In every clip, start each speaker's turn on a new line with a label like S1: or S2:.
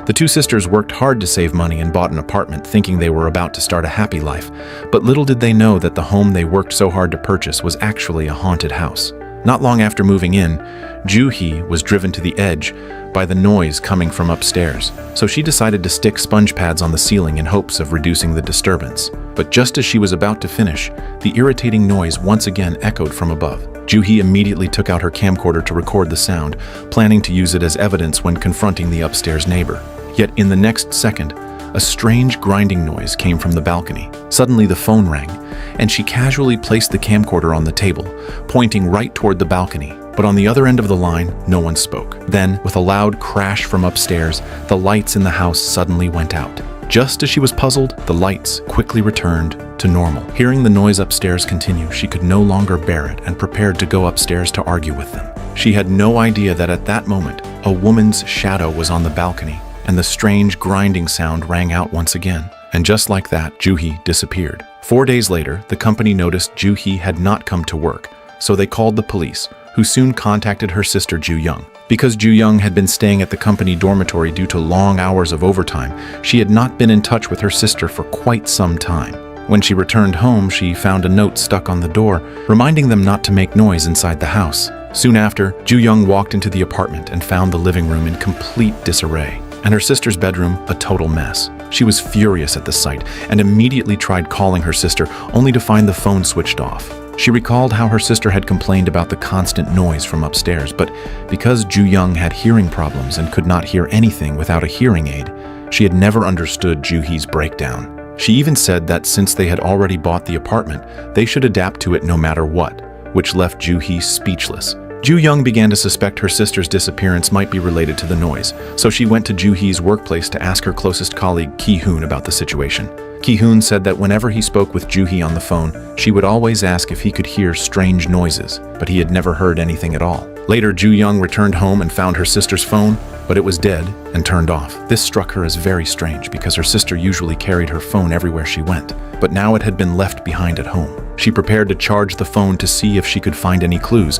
S1: The two sisters worked hard to save money and bought an apartment thinking they were about to start a happy life, but little did they know that the home they worked so hard to purchase was actually a haunted house. Not long after moving in, Joo-hee was driven to the edge by the noise coming from upstairs, so she decided to stick sponge pads on the ceiling in hopes of reducing the disturbance. But just as she was about to finish, the irritating noise once again echoed from above. Joo-hee immediately took out her camcorder to record the sound, planning to use it as evidence when confronting the upstairs neighbor. Yet in the next second, a strange grinding noise came from the balcony. Suddenly the phone rang, and she casually placed the camcorder on the table, pointing right toward the balcony. But on the other end of the line, no one spoke. Then, with a loud crash from upstairs, the lights in the house suddenly went out. Just as she was puzzled, the lights quickly returned to normal. Hearing the noise upstairs continue, she could no longer bear it and prepared to go upstairs to argue with them. She had no idea that at that moment, a woman's shadow was on the balcony, and the strange grinding sound rang out once again. And just like that, Joo-hee disappeared. 4 days later, the company noticed Joo-hee had not come to work, so they called the police, who soon contacted her sister Joo-young. Because Joo-young had been staying at the company dormitory due to long hours of overtime, she had not been in touch with her sister for quite some time. When she returned home, she found a note stuck on the door, reminding them not to make noise inside the house. Soon after, Joo-young walked into the apartment and found the living room in complete disarray, and her sister's bedroom a total mess. She was furious at the sight and immediately tried calling her sister, only to find the phone switched off. She recalled how her sister had complained about the constant noise from upstairs, but because Joo-young had hearing problems and could not hear anything without a hearing aid, she had never understood Joo-hee's breakdown. She even said that since they had already bought the apartment, they should adapt to it no matter what, which left Joo-hee speechless. Joo-young began to suspect her sister's disappearance might be related to the noise, so she went to Joo-hee's workplace to ask her closest colleague Ki-hoon about the situation. Ki-hoon said that whenever he spoke with Joo-hee on the phone, she would always ask if he could hear strange noises, but he had never heard anything at all. Later, Joo-young returned home and found her sister's phone, but it was dead and turned off. This struck her as very strange because her sister usually carried her phone everywhere she went, but now it had been left behind at home. She prepared to charge the phone to see if she could find any clues,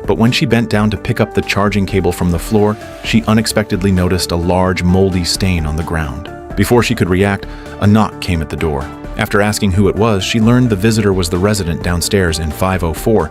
S1: but when she bent down to pick up the charging cable from the floor, she unexpectedly noticed a large moldy stain on the ground. Before she could react, a knock came at the door. After asking who it was, she learned the visitor was the resident downstairs in 504,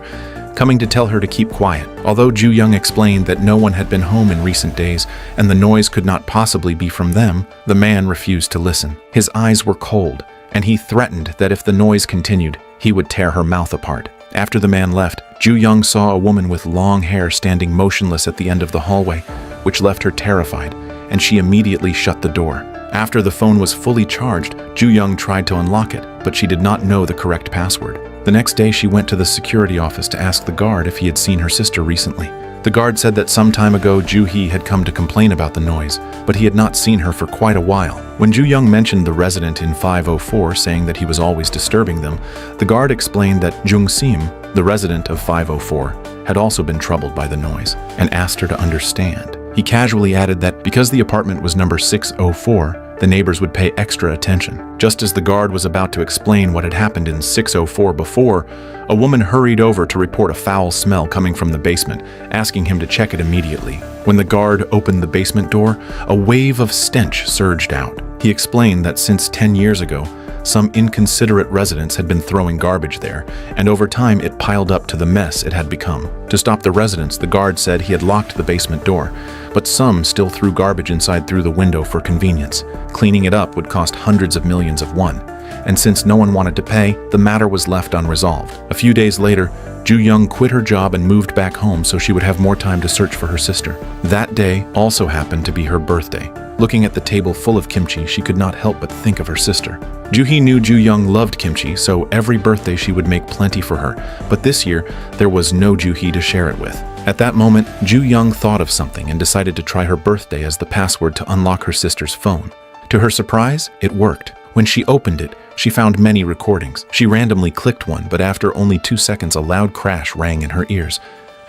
S1: coming to tell her to keep quiet. Although Joo-young explained that no one had been home in recent days and the noise could not possibly be from them, the man refused to listen. His eyes were cold, and he threatened that if the noise continued, he would tear her mouth apart. After the man left, Joo-young saw a woman with long hair standing motionless at the end of the hallway, which left her terrified, and she immediately shut the door. After the phone was fully charged, Joo-young tried to unlock it, but she did not know the correct password. The next day, she went to the security office to ask the guard if he had seen her sister recently. The guard said that some time ago Joo-hee had come to complain about the noise, but he had not seen her for quite a while. When Joo-young mentioned the resident in 504 saying that he was always disturbing them, the guard explained that Jung-sim, the resident of 504, had also been troubled by the noise and asked her to understand. He casually added that because the apartment was number 604, the neighbors would pay extra attention. Just as the guard was about to explain what had happened in 604 before, a woman hurried over to report a foul smell coming from the basement, asking him to check it immediately. When the guard opened the basement door, a wave of stench surged out. He explained that since 10 years ago, some inconsiderate residents had been throwing garbage there, and over time it piled up to the mess it had become. To stop the residents, the guard said he had locked the basement door, but some still threw garbage inside through the window for convenience. Cleaning it up would cost hundreds of millions of won, and since no one wanted to pay, the matter was left unresolved. A few days later, Joo-young quit her job and moved back home so she would have more time to search for her sister. That day also happened to be her birthday. Looking at the table full of kimchi, she could not help but think of her sister. Joo-hee knew Joo-young loved kimchi, so every birthday she would make plenty for her, but this year, there was no Joo-hee to share it with. At that moment, Joo-young thought of something and decided to try her birthday as the password to unlock her sister's phone. To her surprise, it worked. When she opened it, she found many recordings. She randomly clicked one, but after only 2 seconds, a loud crash rang in her ears.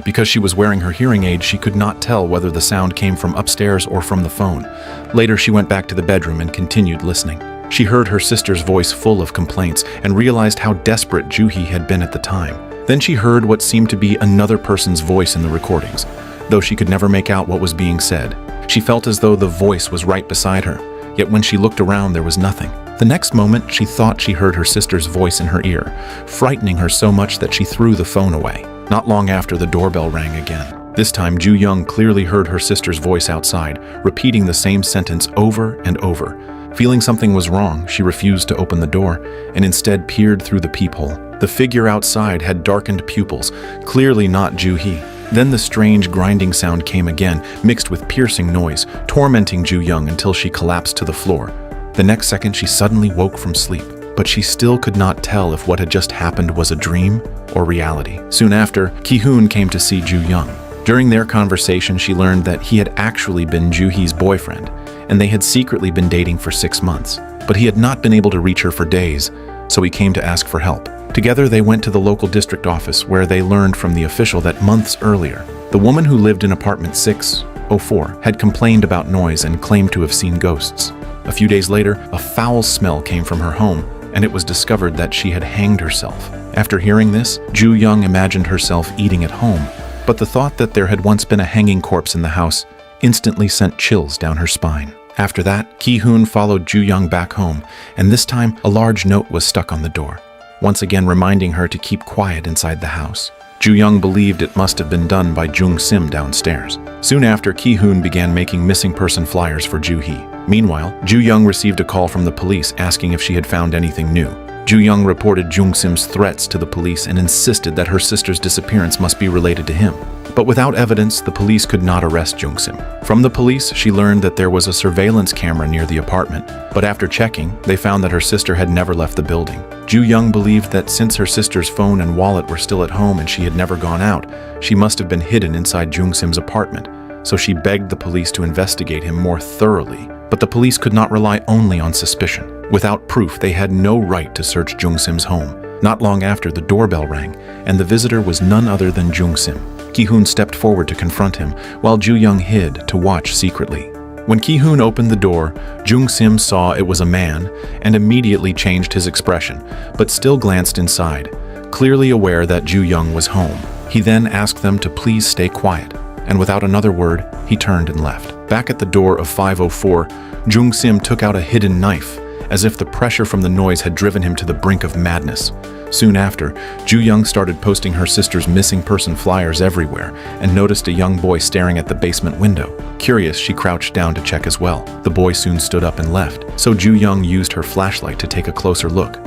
S1: Because she was wearing her hearing aid, she could not tell whether the sound came from upstairs or from the phone. Later, she went back to the bedroom and continued listening. She heard her sister's voice full of complaints and realized how desperate Joo-hee had been at the time. Then she heard what seemed to be another person's voice in the recordings, though she could never make out what was being said. She felt as though the voice was right beside her, yet when she looked around there was nothing. The next moment, she thought she heard her sister's voice in her ear, frightening her so much that she threw the phone away. Not long after, the doorbell rang again. This time, Ju Young clearly heard her sister's voice outside, repeating the same sentence over and over. Feeling something was wrong, she refused to open the door and instead peered through the peephole. The figure outside had darkened pupils, clearly not Ju-hee. Then the strange grinding sound came again, mixed with piercing noise, tormenting Ju Young until she collapsed to the floor. The next second, she suddenly woke from sleep, but she still could not tell if what had just happened was a dream or reality. Soon after, Ki-hoon came to see Ju Young. During their conversation, she learned that he had actually been Ju-hee's boyfriend, and they had secretly been dating for 6 months. But he had not been able to reach her for days, so he came to ask for help. Together, they went to the local district office, where they learned from the official that months earlier, the woman who lived in apartment 604 had complained about noise and claimed to have seen ghosts. A few days later, a foul smell came from her home, and it was discovered that she had hanged herself. After hearing this, Ju Young imagined herself eating at home, but the thought that there had once been a hanging corpse in the house instantly sent chills down her spine. After that, Ki-hoon followed Ju Young back home, and this time a large note was stuck on the door, once again reminding her to keep quiet inside the house. Ju Young believed it must have been done by Jung Sim downstairs. Soon after, Ki-hoon began making missing person flyers for Ju-hee. Meanwhile, Ju Young received a call from the police asking if she had found anything new. Ju Young reported Jung Sim's threats to the police and insisted that her sister's disappearance must be related to him. But without evidence, the police could not arrest Jung Sim. From the police, she learned that there was a surveillance camera near the apartment, but after checking, they found that her sister had never left the building. Ju Young believed that since her sister's phone and wallet were still at home and she had never gone out, she must have been hidden inside Jung Sim's apartment, so she begged the police to investigate him more thoroughly. But the police could not rely only on suspicion. Without proof, they had no right to search Jung Sim's home. Not long after, the doorbell rang, and the visitor was none other than Jung Sim. Ki-hoon stepped forward to confront him, while Ju Young hid to watch secretly. When Ki-hoon opened the door, Jung Sim saw it was a man and immediately changed his expression, but still glanced inside, clearly aware that Ju Young was home. He then asked them to please stay quiet, and without another word, he turned and left. Back at the door of 504, Jung Sim took out a hidden knife, as if the pressure from the noise had driven him to the brink of madness. Soon after, Ju Young started posting her sister's missing person flyers everywhere and noticed a young boy staring at the basement window. Curious, she crouched down to check as well. The boy soon stood up and left, so Ju Young used her flashlight to take a closer look.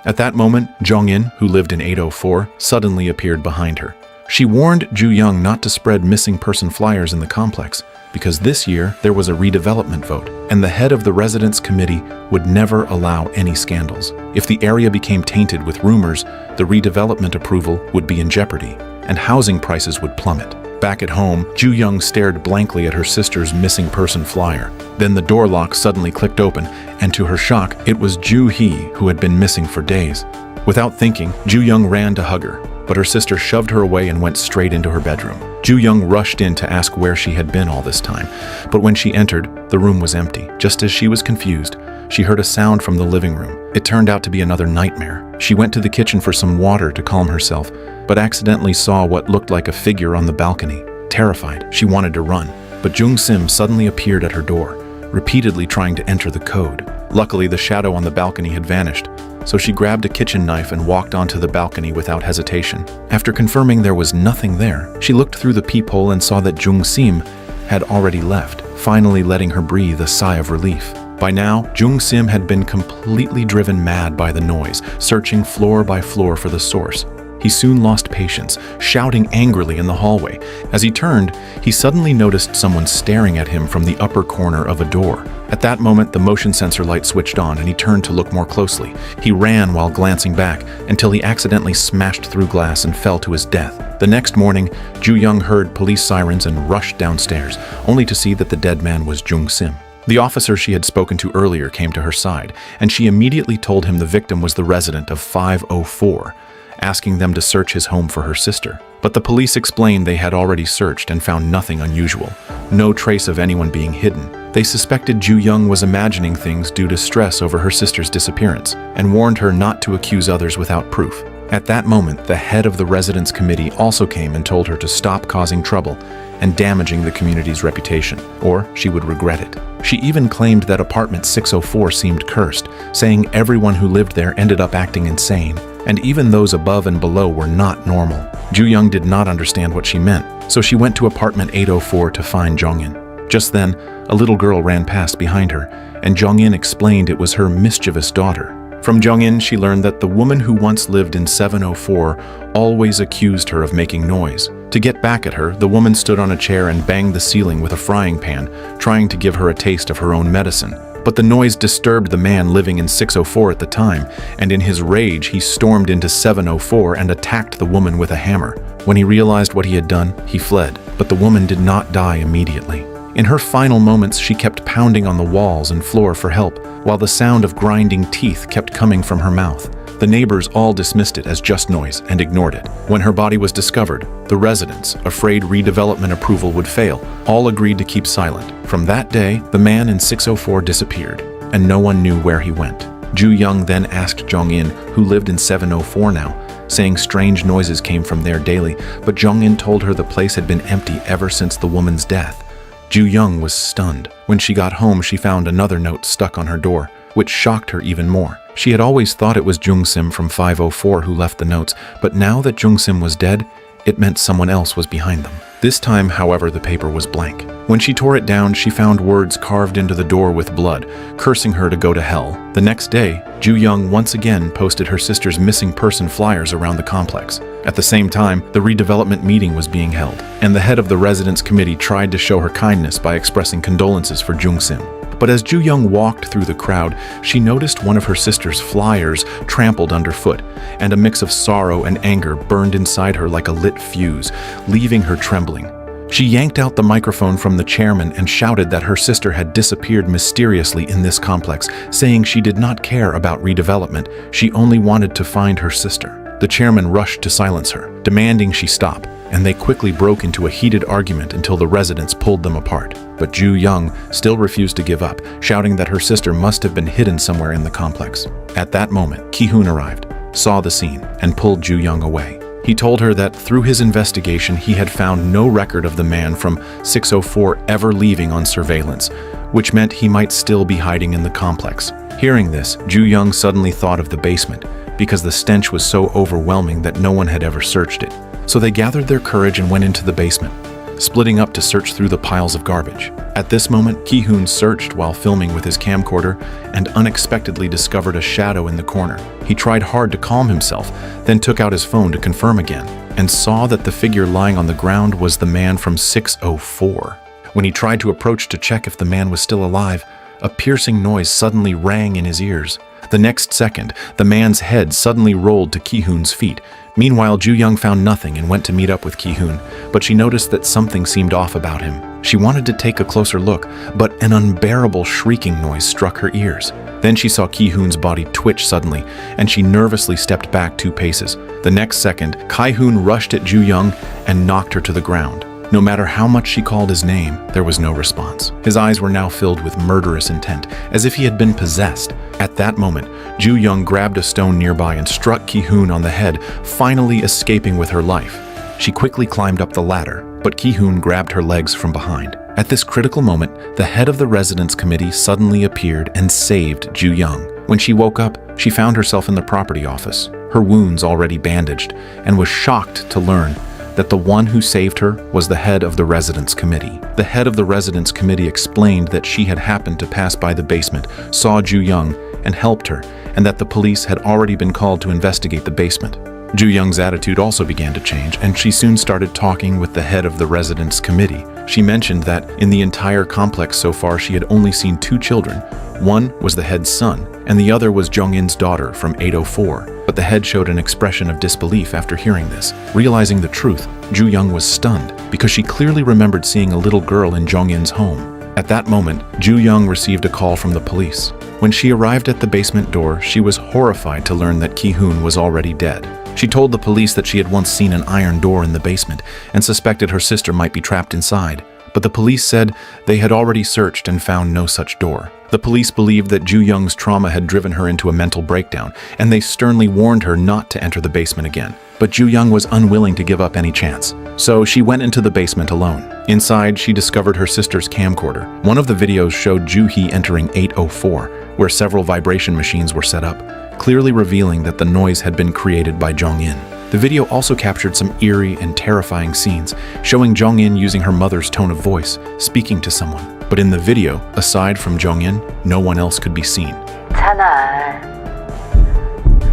S1: At that moment, Jong-in, who lived in 804, suddenly appeared behind her. She warned Ju Young not to spread missing person flyers in the complex, because this year there was a redevelopment vote, and the head of the residence committee would never allow any scandals. If the area became tainted with rumors, the redevelopment approval would be in jeopardy, and housing prices would plummet. Back at home, Ju Young stared blankly at her sister's missing person flyer. Then the door lock suddenly clicked open, and to her shock, it was Ju-hee who had been missing for days. Without thinking, Ju Young ran to hug her, but her sister shoved her away and went straight into her bedroom. Ju Young rushed in to ask where she had been all this time, but when she entered, the room was empty. Just as she was confused, she heard a sound from the living room. It turned out to be another nightmare. She went to the kitchen for some water to calm herself, but accidentally saw what looked like a figure on the balcony. Terrified, she wanted to run, but Jung Sim suddenly appeared at her door, repeatedly trying to enter the code. Luckily, the shadow on the balcony had vanished, so she grabbed a kitchen knife and walked onto the balcony without hesitation. After confirming there was nothing there, she looked through the peephole and saw that Jung Sim had already left, finally letting her breathe a sigh of relief. By now, Jung Sim had been completely driven mad by the noise, searching floor by floor for the source. He soon lost patience, shouting angrily in the hallway. As he turned, he suddenly noticed someone staring at him from the upper corner of a door. At that moment, the motion sensor light switched on and he turned to look more closely. He ran while glancing back until he accidentally smashed through glass and fell to his death. The next morning, Ju Young heard police sirens and rushed downstairs, only to see that the dead man was Jung Sim. The officer she had spoken to earlier came to her side, and she immediately told him the victim was the resident of 504, asking them to search his home for her sister. But the police explained they had already searched and found nothing unusual, no trace of anyone being hidden. They suspected Ju Young was imagining things due to stress over her sister's disappearance and warned her not to accuse others without proof. At that moment, the head of the residence committee also came and told her to stop causing trouble and damaging the community's reputation, or she would regret it. She even claimed that apartment 604 seemed cursed, saying everyone who lived there ended up acting insane, and even those above and below were not normal. Ju Young did not understand what she meant, so she went to apartment 804 to find Jong-in. Just then, a little girl ran past behind her, and Jong-in explained it was her mischievous daughter. From Jong-in, she learned that the woman who once lived in 704 always accused her of making noise. To get back at her, the woman stood on a chair and banged the ceiling with a frying pan, trying to give her a taste of her own medicine. But the noise disturbed the man living in 604 at the time, and in his rage, he stormed into 704 and attacked the woman with a hammer. When he realized what he had done, he fled, but the woman did not die immediately. In her final moments, she kept pounding on the walls and floor for help, while the sound of grinding teeth kept coming from her mouth. The neighbors all dismissed it as just noise and ignored it. When her body was discovered, the residents, afraid redevelopment approval would fail, all agreed to keep silent. From that day, the man in 604 disappeared, and no one knew where he went. Ju Young then asked Jong-in, who lived in 704 now, saying strange noises came from there daily, but Jong-in told her the place had been empty ever since the woman's death. Ju Young was stunned. When she got home, she found another note stuck on her door, which shocked her even more. She had always thought it was Jung Sim from 504 who left the notes, but now that Jung Sim was dead, it meant someone else was behind them. This time, however, the paper was blank. When she tore it down, she found words carved into the door with blood, cursing her to go to hell. The next day, Ju Young once again posted her sister's missing person flyers around the complex. At the same time, the redevelopment meeting was being held, and the head of the residence committee tried to show her kindness by expressing condolences for Jung Sim. But as Ju Young walked through the crowd, she noticed one of her sister's flyers trampled underfoot, and a mix of sorrow and anger burned inside her like a lit fuse, leaving her trembling. She yanked out the microphone from the chairman and shouted that her sister had disappeared mysteriously in this complex, saying she did not care about redevelopment, she only wanted to find her sister. The chairman rushed to silence her, demanding she stop, and they quickly broke into a heated argument until the residents pulled them apart. But Ju Young still refused to give up, shouting that her sister must have been hidden somewhere in the complex. At that moment, Ki-hoon arrived, saw the scene, and pulled Ju Young away. He told her that through his investigation, he had found no record of the man from 604 ever leaving on surveillance, which meant he might still be hiding in the complex. Hearing this, Ju Young suddenly thought of the basement, because the stench was so overwhelming that no one had ever searched it. So they gathered their courage and went into the basement, splitting up to search through the piles of garbage. At this moment, Ki-hoon searched while filming with his camcorder and unexpectedly discovered a shadow in the corner. He tried hard to calm himself, then took out his phone to confirm again, and saw that the figure lying on the ground was the man from 604. When he tried to approach to check if the man was still alive, a piercing noise suddenly rang in his ears. The next second, the man's head suddenly rolled to Ki-hoon's feet. Meanwhile, Ju Young found nothing and went to meet up with Ki-hoon, but she noticed that something seemed off about him. She wanted to take a closer look, but an unbearable shrieking noise struck her ears. Then she saw Ki-hoon's body twitch suddenly, and she nervously stepped back 2 paces. The next second, Ki-hoon rushed at Ju Young and knocked her to the ground. No matter how much she called his name, there was no response. His eyes were now filled with murderous intent, as if he had been possessed. At that moment, Ju Young grabbed a stone nearby and struck Ki-hoon on the head, finally escaping with her life. She quickly climbed up the ladder, but Ki-hoon grabbed her legs from behind. At this critical moment, the head of the residence committee suddenly appeared and saved Ju Young. When she woke up, she found herself in the property office, her wounds already bandaged, and was shocked to learn that the one who saved her was the head of the residence committee. The head of the residence committee explained that she had happened to pass by the basement, saw Ju Young, and helped her, and that the police had already been called to investigate the basement. Ju Young's attitude also began to change, and she soon started talking with the head of the residence committee. She mentioned that in the entire complex so far she had only seen 2 children. One was the head's son, and the other was Jong-in's daughter from 804. But the head showed an expression of disbelief after hearing this. Realizing the truth, Ju Young was stunned because she clearly remembered seeing a little girl in Jong-in's home. At that moment, Ju Young received a call from the police. When she arrived at the basement door, she was horrified to learn that Ki-hoon was already dead. She told the police that she had once seen an iron door in the basement and suspected her sister might be trapped inside. but the police said they had already searched and found no such door. The police believed that Ju Young's trauma had driven her into a mental breakdown, and they sternly warned her not to enter the basement again. But Ju Young was unwilling to give up any chance. So she went into the basement alone. Inside, she discovered her sister's camcorder. One of the videos showed Ju-hee entering 804, where several vibration machines were set up, clearly revealing that the noise had been created by Jong-in. The video also captured some eerie and terrifying scenes, showing Jong-in using her mother's tone of voice, speaking to someone. But in the video, aside from Jong-in, no one else could be seen.
S2: 있잖아.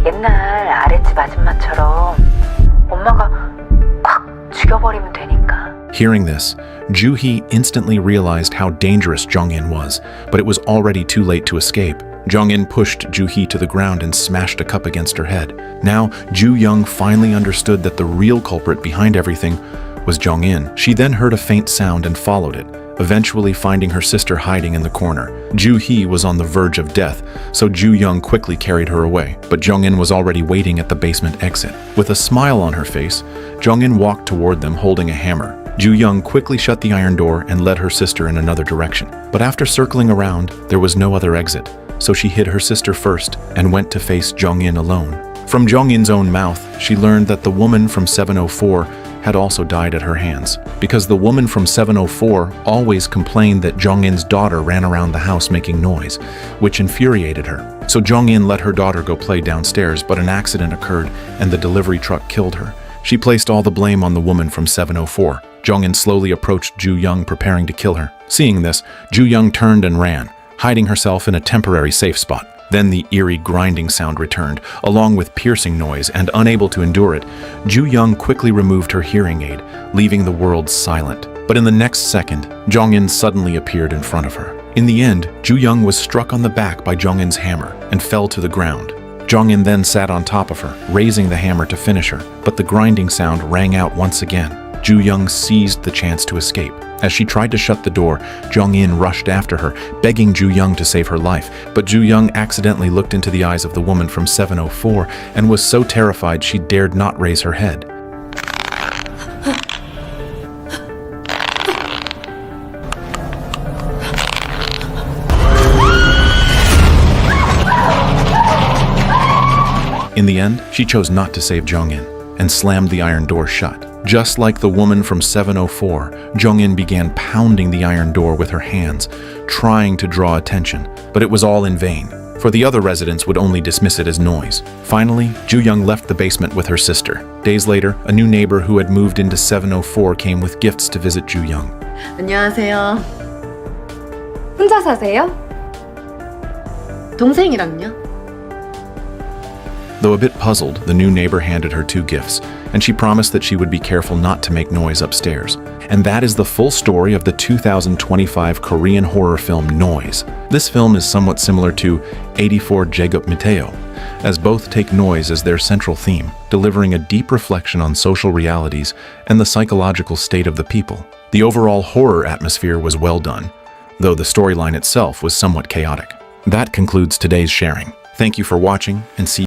S2: 옛날 아랫집 아줌마처럼 엄마가 콱 죽여버리면 되니까.
S1: Hearing this, Ju-hee instantly realized how dangerous Jong-in was, but it was already too late to escape. Jong-in pushed Ju-hee to the ground and smashed a cup against her head. Now, Ju Young finally understood that the real culprit behind everything was Jong-in. She then heard a faint sound and followed it, eventually finding her sister hiding in the corner. Ju-hee was on the verge of death, so Ju Young quickly carried her away, but Jong-in was already waiting at the basement exit. With a smile on her face, Jong-in walked toward them holding a hammer. Ju Young quickly shut the iron door and led her sister in another direction. But after circling around, there was no other exit, so she hid her sister first and went to face Jong-in alone. From Jong-in's own mouth, she learned that the woman from 704 had also died at her hands, because the woman from 704 always complained that Jong-in's daughter ran around the house making noise, which infuriated her. So Jong-in let her daughter go play downstairs, but an accident occurred and the delivery truck killed her. She placed all the blame on the woman from 704. Jong-in slowly approached Ju Young, preparing to kill her. Seeing this, Ju Young turned and ran, hiding herself in a temporary safe spot. Then the eerie grinding sound returned, along with piercing noise, and unable to endure it, Ju Young quickly removed her hearing aid, leaving the world silent. But in the next second, Jong-in suddenly appeared in front of her. In the end, Ju Young was struck on the back by Jong-in's hammer and fell to the ground. Jong-in then sat on top of her, raising the hammer to finish her, but the grinding sound rang out once again. Ju Young seized the chance to escape. As she tried to shut the door, Jong-in rushed after her, begging Ju Young to save her life, but Ju Young accidentally looked into the eyes of the woman from 704 and was so terrified she dared not raise her head. In the end, she chose not to save Jong-in and slammed the iron door shut. Just like the woman from 704, Jong-in began pounding the iron door with her hands, trying to draw attention, but it was all in vain, for the other residents would only dismiss it as noise. Finally, Ju Young left the basement with her sister. Days later, a new neighbor who had moved into 704 came with gifts to visit Ju Young.
S3: 안녕하세요. 혼자 사세요? 동생이랑요?
S1: Though a bit puzzled, the new neighbor handed her 2 gifts, and she promised that she would be careful not to make noise upstairs. And that is the full story of the 2025 Korean horror film Noise. This film is somewhat similar to 84 Jegup Miteo, as both take noise as their central theme, delivering a deep reflection on social realities and the psychological state of the people. The overall horror atmosphere was well done, though the storyline itself was somewhat chaotic. That concludes today's sharing. Thank you for watching, and see